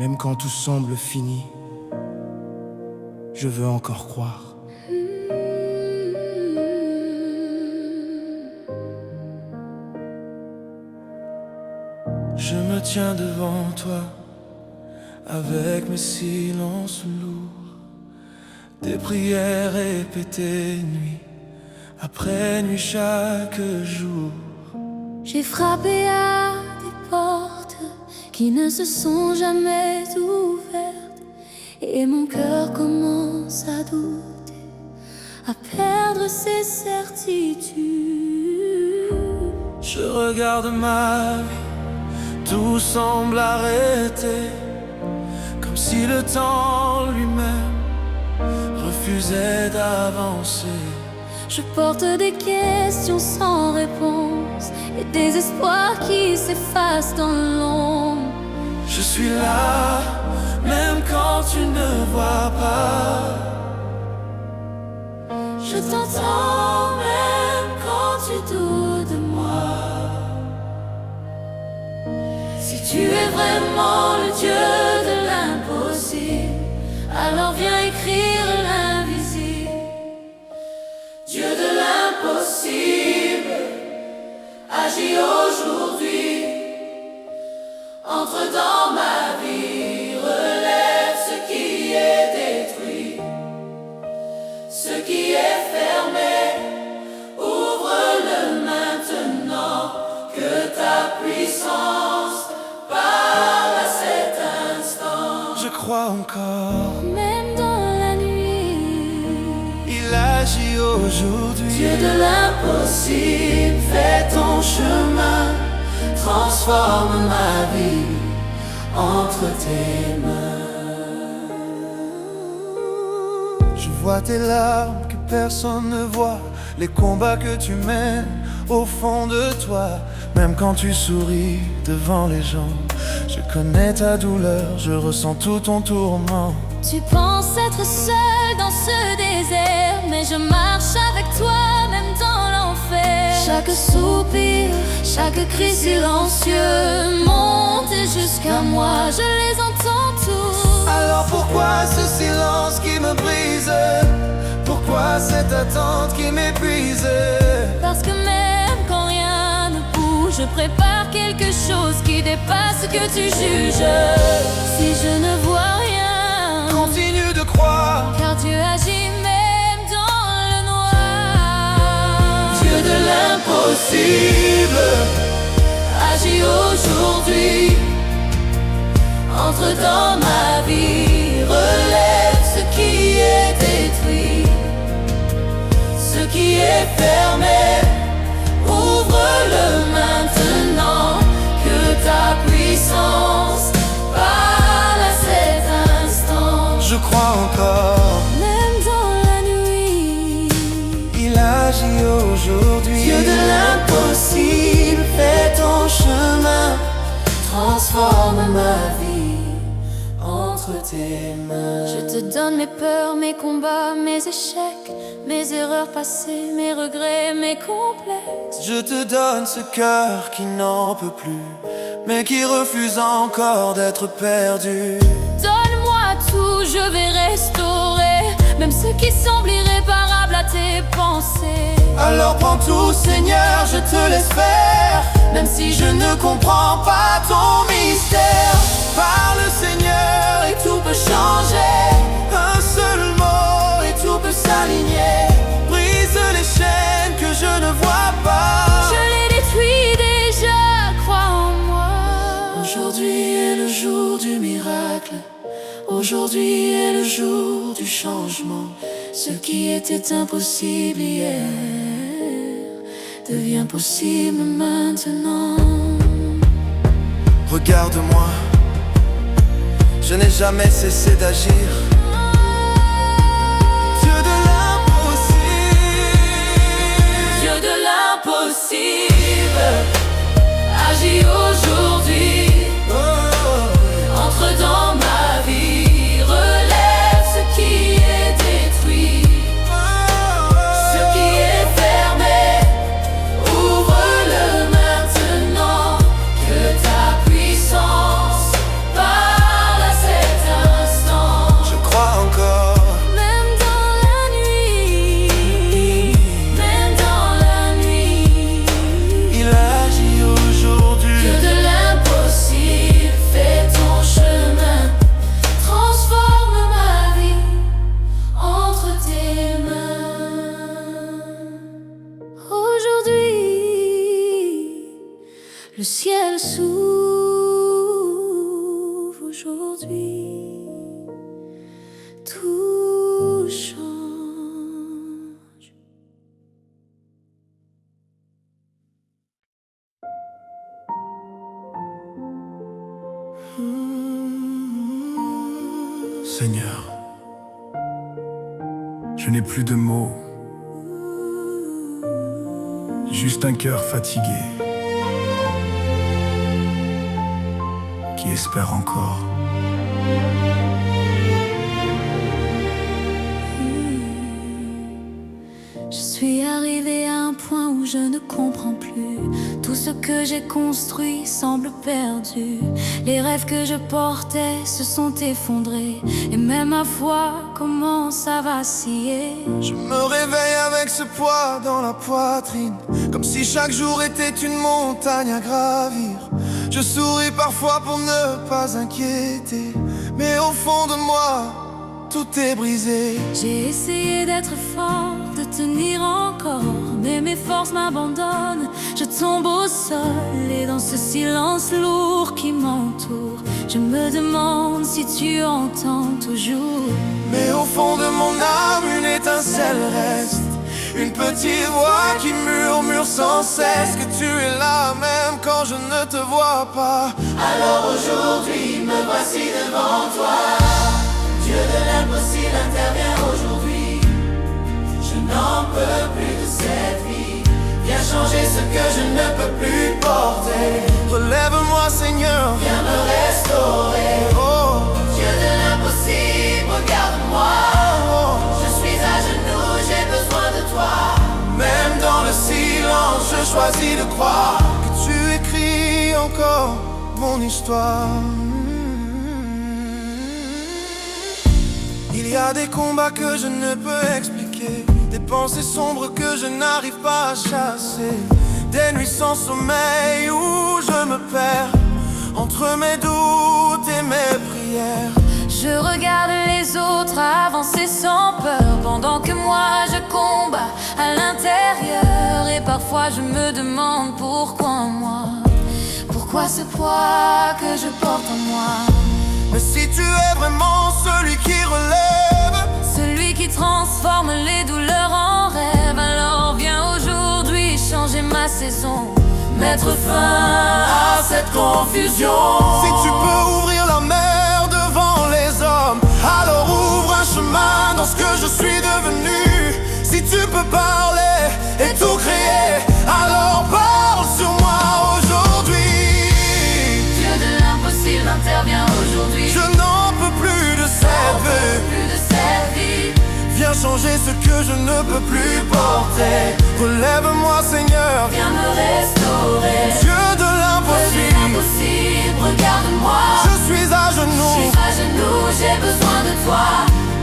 Même quand tout semble fini, je veux encore croire. Je me tiens devant toi, avec mes silences lourds, des prières répétées nuit après nuit chaque jour. J'ai frappé à des portes qui ne se sont jamais ouvertes, et mon cœur commence à douter, à perdre ses certitudes. Je regarde ma vie, tout semble arrêté, comme si le temps lui-même refusait d'avancer. Je porte des questions sans réponse et des espoirs qui s'effacent dans l'ombre. Je suis là, même quand tu ne vois pas. Je t'entends même quand tu doutes de moi. Si tu es vraiment le Dieu de l'impossible, alors viens écrire l'invisible. Dieu de l'impossible, agis aujourd'hui. Entre dans ma vie, relève ce qui est détruit, ce qui est fermé, ouvre-le maintenant, que ta puissance parle à cet instant. Je crois encore, Même dans la nuit, il agit aujourd'hui. Dieu de l'impossible, fais ton chemin, transforme ma vie entre tes mains. Je vois tes larmes que personne ne voit, les combats que tu mènes au fond de toi. Même quand tu souris devant les gens, je connais ta douleur, je ressens tout ton tourment. Tu penses être seul dans ce désert, mais je marche avec toi même dans l'enfer. Chaque soupir, chaque cri silencieux monte jusqu'à moi, je les entends tous. Alors pourquoi ce silence qui me brise? Pourquoi cette attente qui m'épuise? Parce que même quand rien ne bouge, je prépare quelque chose qui dépasse ce que tu juges. Si je ne vois rien, continue de croire, car Dieu agit même dans le noir. Dieu de l'impossible, agis aujourd'hui. Entre dans ma vie, relève ce qui est détruit, ce qui est fermé, ouvre-le maintenant, que ta puissance parle à cet instant. je crois encore, Même dans la nuit, il agit aujourd'hui. Dieu de l'impossible, fais ton chemin, transforme ma vie entre tes mains. Je te donne mes peurs, mes combats, mes échecs, mes erreurs passées, mes regrets, mes complexes. Je te donne ce cœur qui n'en peut plus, mais qui refuse encore d'être perdu. Donne-moi tout, je vais restaurer, même ce qui semble irréparable à tes pensées. Alors prends tout, Seigneur, je te laisse faire, même si je ne comprends pas ton mystère. Parle, Seigneur, et tout peut changer. Un seul mot et tout peut s'aligner. Brise les chaînes que je ne vois pas. Je les détruis déjà, crois en moi. Aujourd'hui est le jour du miracle, aujourd'hui est le jour du changement. Ce qui était impossible hier devient possible maintenant. Regarde-moi, je n'ai jamais cessé d'agir. Dieu de l'impossible, Dieu de l'impossible, agis aujourd'hui. Entre dans ma vie, relève ce qui est détruit, ce qui est fermé, ouvre-le maintenant, que ta puissance parle à ciel s'ouvre aujourd'hui, tout change. Seigneur, je n'ai plus de mots, juste un cœur fatigué qui espère encore. Je suis arrivé à un point où je ne comprends plus. Tout ce que j'ai construit semble perdu. Les rêves que je portais se sont effondrés, et même ma foi commence à vaciller. Je me réveille avec ce poids dans la poitrine, comme si chaque jour était une montagne à gravir. Je souris parfois pour ne pas inquiéter, mais au fond de moi, tout est brisé. J'ai essayé d'être fort, de tenir encore, mais mes forces m'abandonnent. Je tombe au sol, et dans ce silence lourd qui m'entoure, je me demande si tu entends toujours. Mais au fond de mon âme, une étincelle reste, une petite voix qui murmure sans cesse que tu es là même quand je ne te vois pas. Alors aujourd'hui, me voici devant toi. Dieu de l'impossible intervient aujourd'hui. Je n'en peux plus de cette vie. Viens changer ce que je ne peux plus porter. Relève-moi Seigneur, Viens me restaurer. oh, Dieu de l'impossible, regarde-moi. oh. Je suis à genoux, j'ai besoin de toi. Même dans le silence, je choisis de croire que tu écris encore mon histoire. Il y a des combats que je ne peux expliquer, des pensées sombres que je n'arrive pas à chasser, des nuits sans sommeil où je me perds entre mes doutes et mes prières. Je regarde les autres avancer sans peur, pendant que moi je combats à l'intérieur. Et parfois je me demande pourquoi moi, pourquoi ce poids que je porte en moi. Mais si tu es vraiment celui qui relève, Celui qui transforme les douleurs en rêve, alors viens aujourd'hui changer ma saison, mettre fin à cette confusion. si tu peux ouvrir la mer devant les hommes, alors ouvre un chemin dans ce que je suis devenu. Si tu peux parler et tout créer, alors parle sur moi aujourd'hui. Dieu de l'impossible intervient aujourd'hui. Je n'en peux plus de cette vie. Plus de cette vie. Viens changer ce que je ne peux plus porter. Relève-moi Seigneur, Viens me restaurer. Dieu de Dieu de l'impossible. l'impossible, regarde-moi. Je suis à Je genoux, suis à genoux, j'ai besoin de toi.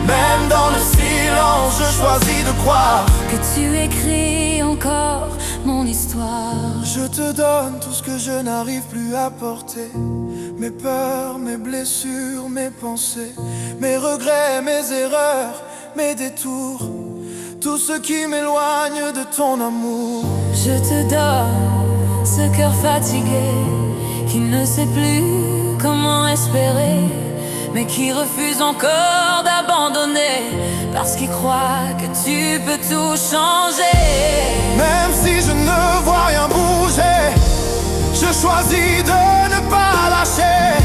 même dans le silence, je choisis de croire Que tu écris encore mon histoire. Je te donne tout ce que je n'arrive plus à porter. Mes peurs, mes blessures, mes pensées, mes regrets, mes erreurs, mes détours, tout ce qui m'éloigne de ton amour. Je te donne ce cœur fatigué qui ne sait plus comment espérer, mais qui refuse encore d'abandonner parce qu'il croit que tu peux tout changer. Même si je ne vois rien bouger, je choisis de ne pas lâcher,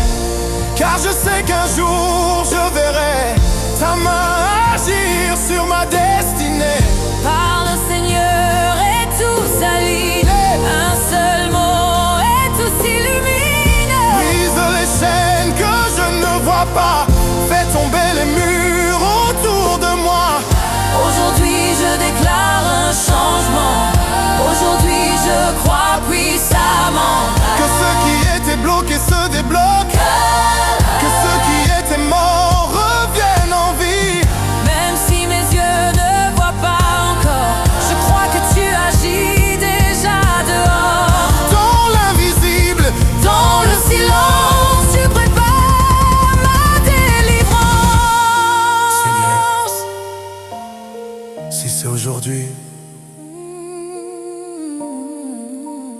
car je sais qu'un jour je verrai ta main agir sur ma destinée. Parle Seigneur et tout s'aligne, un seul mot et tout s'illumine. Brise les chaînes que je ne vois pas, fais tomber les murs autour de moi. Aujourd'hui je déclare un changement. Aujourd'hui je crois puissamment Que ceux qui étaient bloqués se débloquent, que ceux qui étaient morts reviennent en vie. même si mes yeux ne voient pas encore, je crois que tu agis déjà dehors. Dans l'invisible, Dans le silence, tu prépares ma délivrance. si c'est aujourd'hui,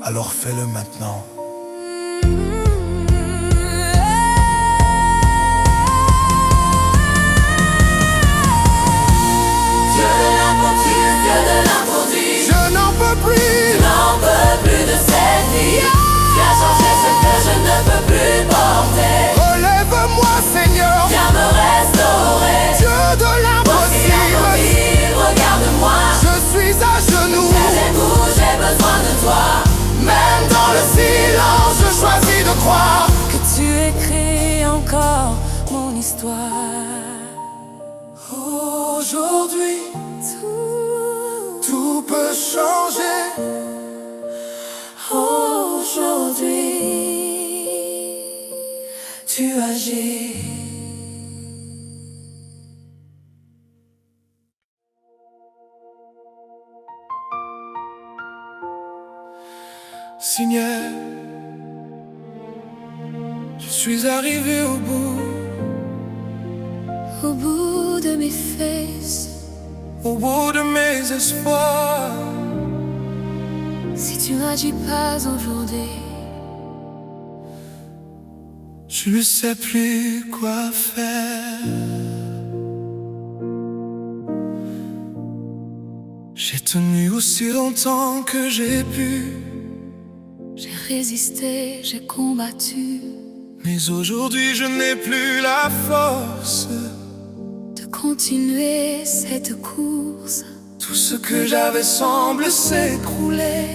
alors fais-le maintenant. histoire. Aujourd'hui, tout peut changer. Aujourd'hui, tu agis. Seigneur, je suis arrivé au bout de mes fesses, au bout de mes espoirs. Si tu n'agis pas aujourd'hui, je ne sais plus quoi faire. J'ai tenu aussi longtemps que j'ai pu, j'ai résisté, j'ai combattu, mais aujourd'hui je n'ai plus la force de continuer cette course. Tout ce que j'avais semble s'écrouler.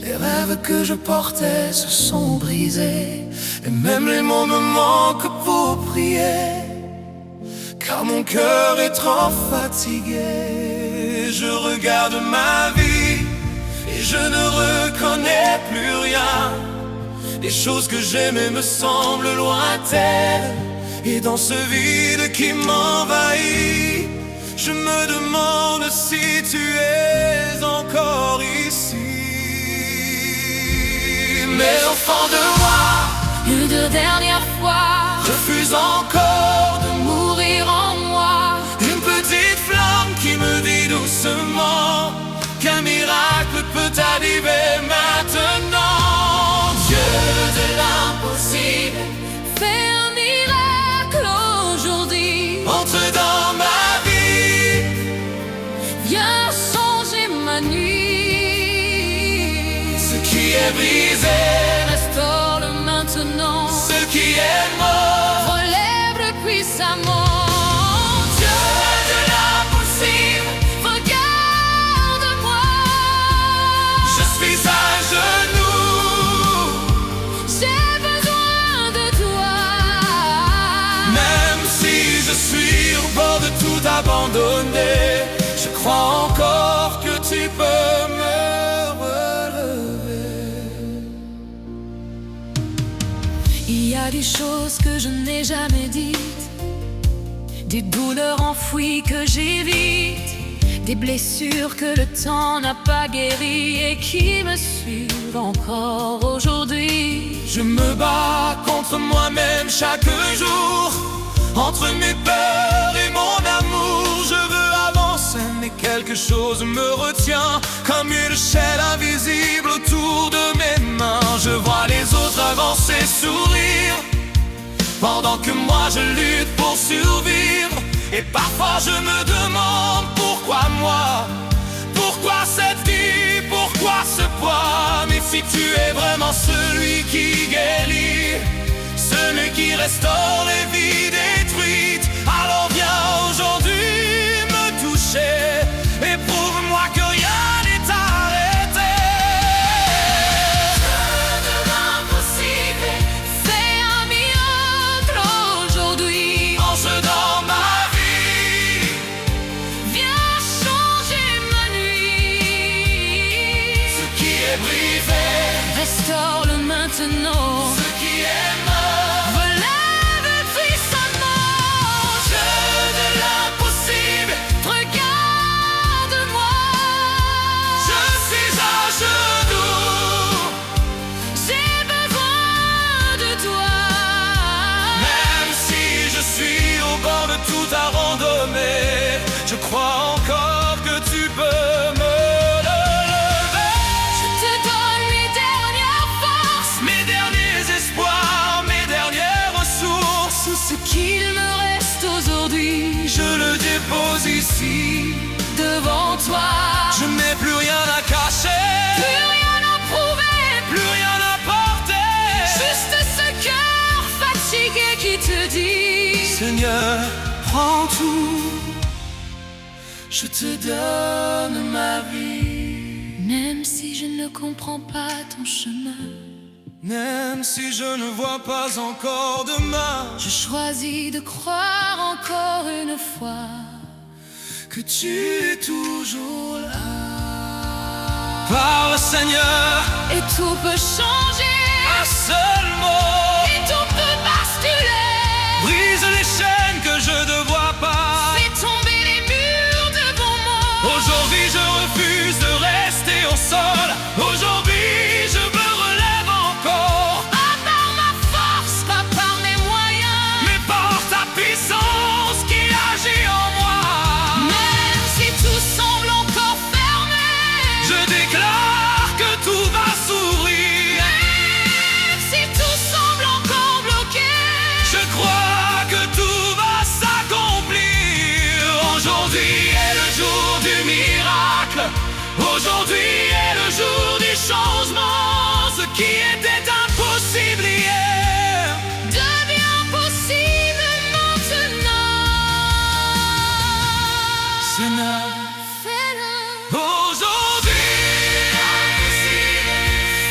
Les rêves que je portais se sont brisés, et même les mots me manquent pour prier, car mon cœur est trop fatigué. Je regarde ma vie et je ne reconnais plus rien. Les choses que j'aimais me semblent lointaines, et dans ce vide qui m'envahit, je me demande si tu es encore ici. Mais au fond de moi, une dernière fois, refuse encore de mourir en moi. une petite flamme qui me dit doucement qu'un miracle peut arriver maintenant. Dieu de l'impossible, fais un miracle aujourd'hui. Entre dans ma vie, viens changer ma nuit. ce qui est brisé, Restaure-le maintenant. ce qui est mort, Relève-le puissamment. Dieu de l'impossible, regarde-moi. je suis à genoux. J'ai besoin de toi. Même si je suis au bord de tout abandonner, je crois encore que tu peux me relever. Il y a des choses que je n'ai jamais dites, des douleurs enfouies que j'évite, des blessures que le temps n'a pas guéries et qui me suivent encore aujourd'hui. Je me bats contre moi-même chaque jour, entre mes peurs et mon amour. Je veux avancer, mais quelque chose me retient, comme une chaîne invisible autour de mes mains. Je vois les autres avancer, sourire, pendant que moi je lutte pour survivre. Et parfois je me demande pourquoi moi, pourquoi cette vie, pourquoi ce poids. Mais si tu es vraiment celui qui guérit, celui qui restaure les vies détruites, alors viens aujourd'hui me toucher et prouve-moi que rien n'est arrêté. De l'impossible, fais un miracle aujourd'hui. Entre dans ma vie, Viens changer ma nuit. ce qui est brisé, Restaure-le maintenant. ce qui est mort, Relève puissamment. Dieu de l'impossible, Regarde-moi. je suis à genoux. J'ai besoin de toi. Même si je suis au bord de tout à randonner, je crois encore que tu peux me relever. Je te donne mes dernières forces, Mes derniers espoirs, mes dernières ressources, tout ce qu'il me reste aujourd'hui. je le dépose ici. Devant toi, Je n'ai plus rien à cacher, plus rien à prouver, plus rien à porter. juste ce cœur fatigué qui te dit: Seigneur, prends tout, je te donne ma vie. même si je ne comprends pas ton chemin, Même si je ne vois pas encore demain, je choisis de croire encore une fois que tu es toujours là. Parle Seigneur, et tout peut changer. un seul mot, Et tout peut basculer. brise les chaînes que je ne vois pas. Fais tomber les murs de bons mots. Aujourd'hui je refuse de rester au sol. Aujourd'hui je me relève encore, Pas par ma force, pas par mes moyens, mais par ta puissance qui agit en moi. même si tout semble encore fermé. Je déclare que tout va s'ouvrir. Même si tout semble encore bloqué. Je crois que tout va s'accomplir. Aujourd'hui est le jour du miracle. Aujourd'hui est le jour du changement. Ce qui était impossible hier Devient possible maintenant. Seigneur, Fais-le. aujourd'hui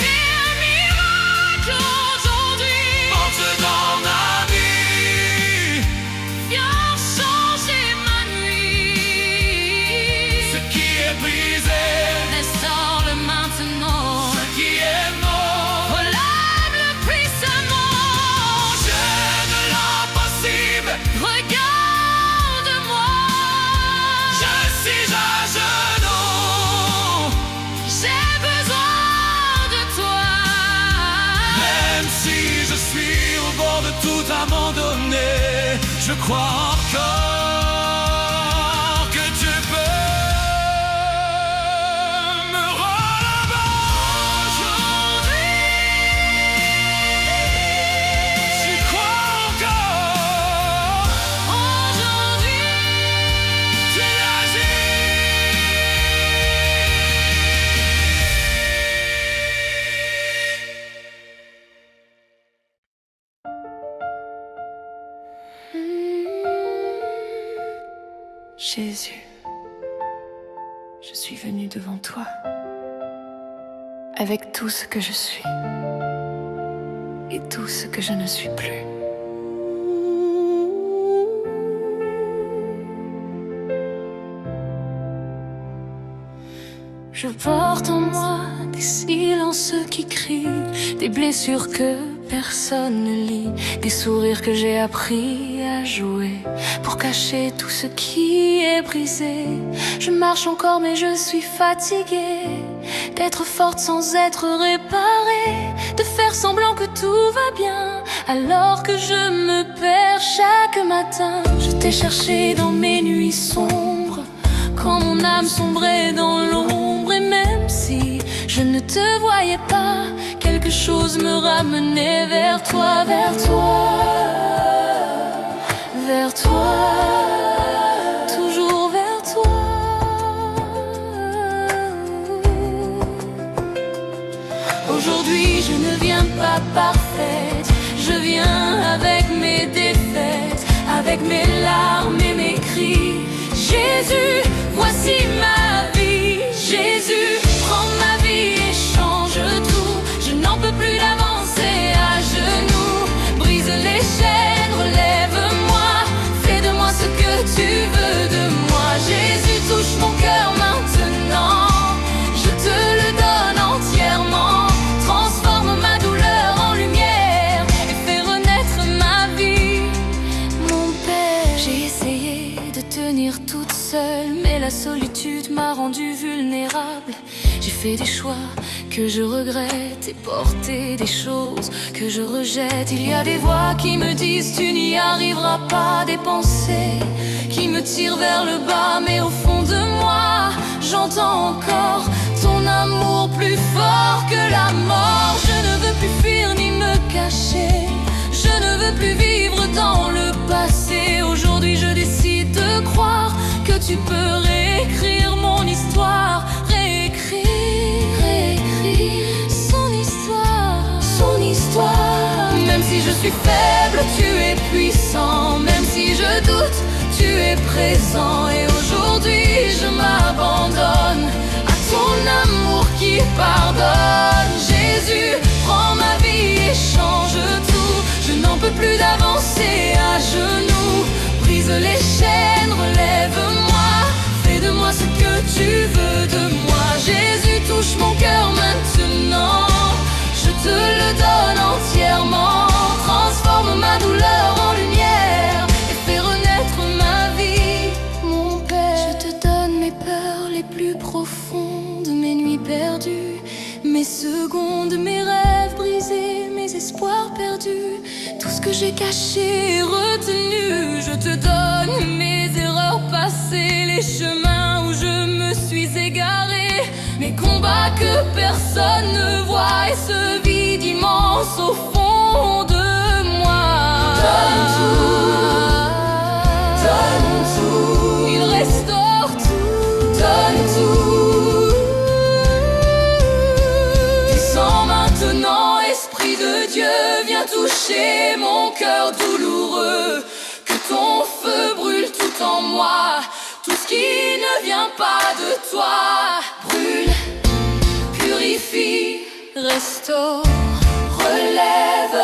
Fais un miracle aujourd'hui. porte dans ma vie Viens changer ma nuit. ce qui est brisé, Restaure-le maintenant. ce qui est mort. Relève-le puissamment. Je de l'impossible, Regarde-moi. je suis à genoux. J'ai besoin de toi. Même si je suis au bord de tout abandonner, je crois encore que tu peux me relever aujourd'hui. J'y crois encore. Aujourd'hui, Tu agis. Jésus, je suis venu devant toi avec tout ce que je suis et tout ce que je ne suis plus. Je porte en moi des silences qui crient, des blessures que personne ne lit, des sourires que j'ai appris à jouer pour cacher tout ce qui est brisé. Je marche encore mais je suis fatiguée d'être forte sans être réparée, de faire semblant que tout va bien alors que je me perds chaque matin. Je t'ai cherché dans mes nuits sombres, quand mon âme sombrait dans l'ombre, et même si je ne te voyais pas, quelque chose me ramenait vers toi, vers toi, vers toi, toujours vers toi. Aujourd'hui je ne viens pas parfaite, je viens avec mes défaites, avec mes larmes et mes cris. Jésus, voici ma vie. Jésus, prends ma vie et change tout. Je n'en peux plus d'avancer à genoux. Brise les chaînes, relève-moi. Fais de moi ce que tu veux de moi. Jésus, touche mon cœur maintenant. Je te le donne entièrement. Transforme ma douleur en lumière et fais renaître ma vie, mon Père. J'ai essayé de tenir toute seule, mais la solitude m'a rendue vulnérable. J'ai fait des choix que je regrette et porté des choses que je rejette. Il y a des voix qui me disent tu n'y arriveras pas, des pensées qui me tirent vers le bas, mais au fond de moi j'entends encore ton amour plus fort que la mort. Je ne veux plus fuir ni me cacher, je ne veux plus vivre dans le passé. Aujourd'hui je décide de croire que tu peux réécrire mon histoire, réécrire son histoire. Même si je suis faible, tu es puissant. Même si je doute, tu es présent. Et aujourd'hui je m'abandonne à ton amour qui pardonne. Jésus, prends ma vie te le donne entièrement. Transforme ma douleur en lumière et fais renaître ma vie, mon Père. Je te donne mes peurs les plus profondes, mes nuits perdues, mes secondes, mes rêves brisés, mes espoirs perdus, tout ce que j'ai caché et retenu. Je te donne mes erreurs passées, les chemins où je me suis égarée, mes combats que personne ne voit et ce vide immense au fond de moi. Donne tout, il restaure tout, donne tout. Descends maintenant, Esprit de Dieu, viens toucher mon cœur douloureux. Que ton feu brûle tout en moi, tout ce qui ne vient pas de toi. Brûle, purifie, restaure, relève.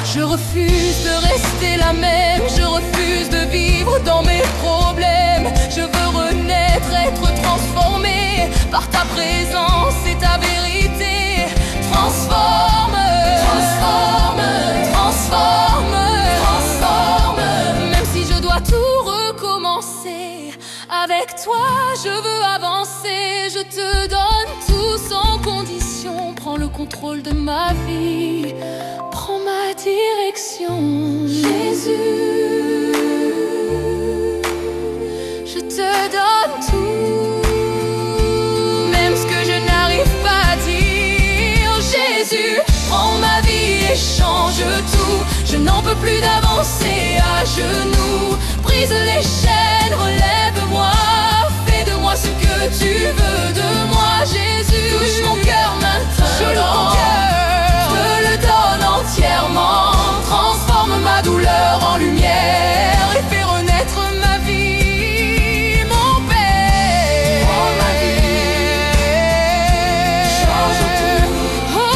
Je refuse de rester la même, je refuse de vivre dans mes problèmes. Je veux renaître, être transformé par ta présence et ta vérité. Transforme, transforme, transforme, transforme. Même si je dois tout recommencer, avec toi je veux avancer. Je te donne tout sans condition. Prends le contrôle de ma vie, prends ma direction. Jésus, je te donne tout, même ce que je n'arrive pas à dire. Jésus, prends ma vie et change tout. Je n'en peux plus d'avancer à genoux. Brise les chaînes, relève-moi. Fais de moi ce que tu veux de moi, Jésus. Touche mon cœur maintenant, je te le donne entièrement. Transforme ma douleur en lumière et fais renaître ma vie, mon Père. Prends ma vie, change tout.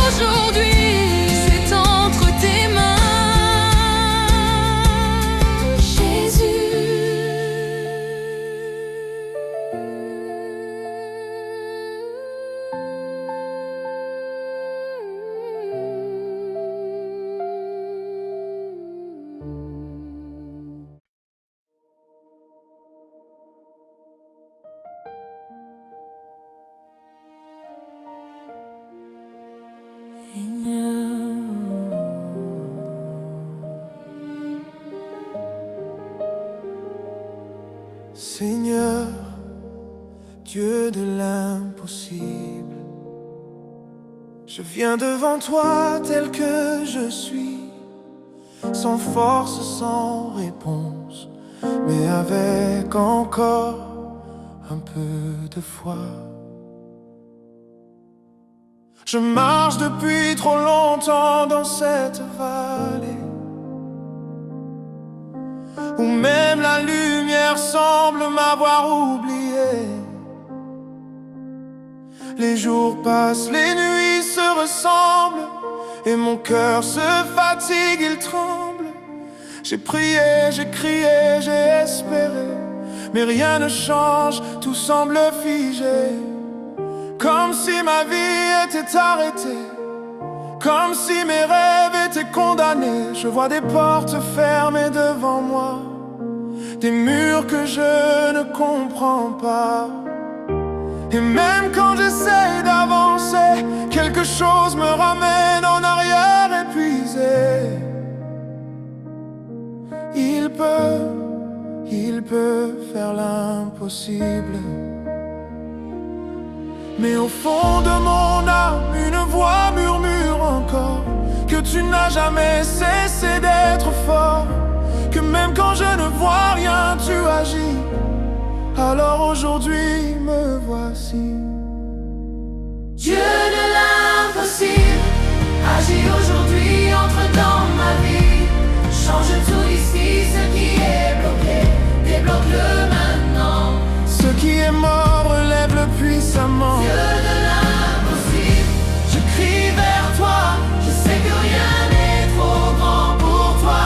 Aujourd'hui, c'est entre tes mains, Jésus. Seigneur, Dieu de l'impossible, je viens devant toi tel que je suis, sans force, sans réponse, mais avec encore un peu de foi. Je marche depuis trop longtemps dans cette vallée où même la lumière semble m'avoir oublié. Les jours passent, les nuits se ressemblent et mon cœur se fatigue, il tremble. J'ai prié, j'ai crié, j'ai espéré, mais rien ne change, tout semble figé. Comme si ma vie était arrêtée, comme si mes rêves étaient condamnés. Je vois des portes fermées devant moi, des murs que je ne comprends pas. Et même quand j'essaie d'avancer, quelque chose me ramène en arrière épuisé. Il peut faire l'impossible. Mais au fond de mon âme, une voix murmure encore que tu n'as jamais cessé d'être fort, que même quand je ne vois rien, tu agis. Alors aujourd'hui me voici. Dieu de l'impossible, agis aujourd'hui, entre dans ma vie. Change tout ici, ce qui est bloqué, débloque-le maintenant. Ce qui est mort, relève-le puissamment. Dieu de l'impossible, je crie vers toi. Je sais que rien n'est trop grand pour toi.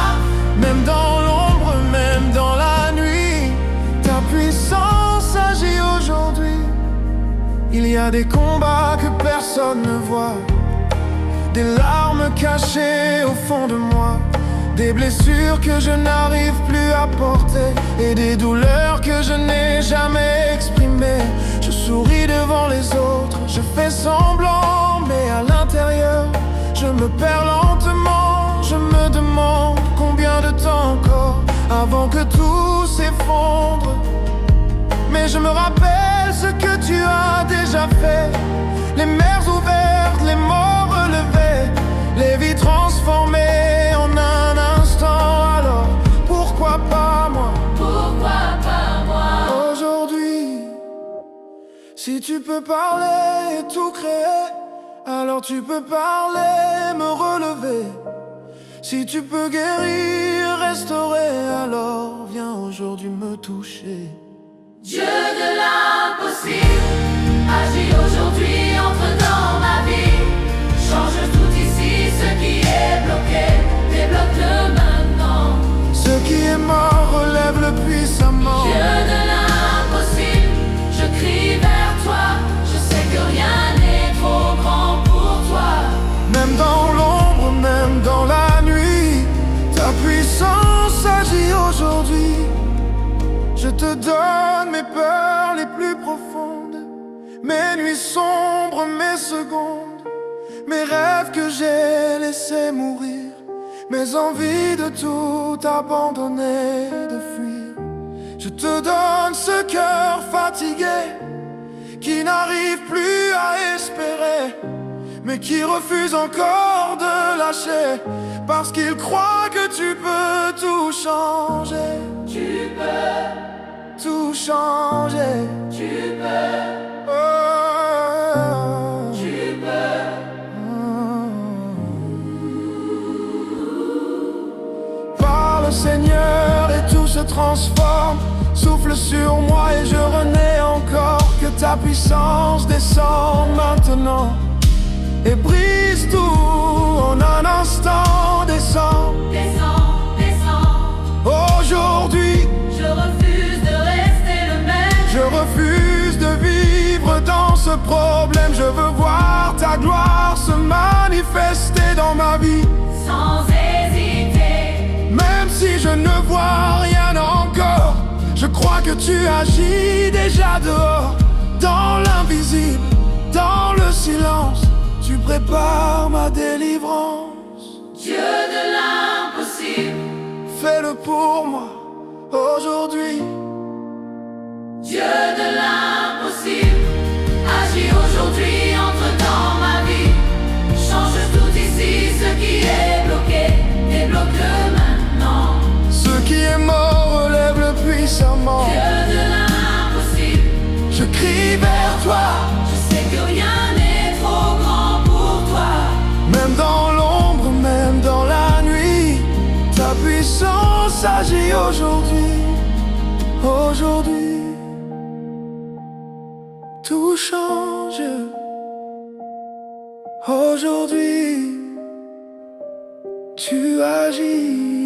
Même dans l'ombre, même dans la nuit, ta puissance agit aujourd'hui. Il y a des combats que personne ne voit, des larmes cachées au fond de moi, des blessures que je n'arrive plus à porter et des douleurs que je n'ai jamais exprimées. Je souris devant les autres, je fais semblant, mais à l'intérieur, je me perds lentement. Je me demande combien de temps encore avant que tout s'effondre. Mais je me rappelle ce que tu as déjà fait, les mers ouvertes, les morts relevés, les vies transformées en un instant. Alors pourquoi pas moi? Pourquoi pas moi? Aujourd'hui, si tu peux parler et tout créer, alors tu peux parler, me relever. Si tu peux guérir, restaurer, alors viens aujourd'hui me toucher. Dieu de l'impossible, agis aujourd'hui, entre dans ma vie. Change tout ici, ce qui est bloqué, débloque-le maintenant. Ce qui est mort relève-le puissamment. Dieu de l'impossible, je crie vers toi. Je sais que rien n'est trop grand pour toi. Même dans l'ombre, même dans la nuit, ta puissance agit aujourd'hui. Je te donne mes peurs les plus profondes, mes nuits sombres, mes secondes, mes rêves que j'ai laissés mourir, mes envies de tout abandonner, de fuir. Je te donne ce cœur fatigué qui n'arrive plus à espérer, mais qui refuse encore de lâcher, parce qu'il croit que tu peux tout changer. Tu peux tout changer. Tu peux, Oh. tu peux. Parle Seigneur et tout se transforme. Souffle sur moi et je renais encore. Que ta puissance descende maintenant et brise tout en un instant. Descends, Descends, descends. aujourd'hui. Je refuse de rester le même. Je refuse de vivre dans ce problème. Je veux voir ta gloire se manifester dans ma vie. Sans hésiter. Même si je ne vois rien encore, je crois que tu agis déjà dehors. Dans l'invisible, dans le silence, tu prépares ma délivrance. Dieu de l'impossible, Fais-le pour moi aujourd'hui. Dieu de l'impossible, agis aujourd'hui, entre dans ma vie. Change tout ici, ce qui est bloqué, débloque-le maintenant. Ce qui est mort relève-le puissamment. Dieu de l'impossible, Je crie vers toi. je sais que rien n'est trop grand pour toi. Même dans l'ombre, même dans la nuit, ta puissance agit aujourd'hui. Aujourd'hui, tout change. Aujourd'hui, tu agis.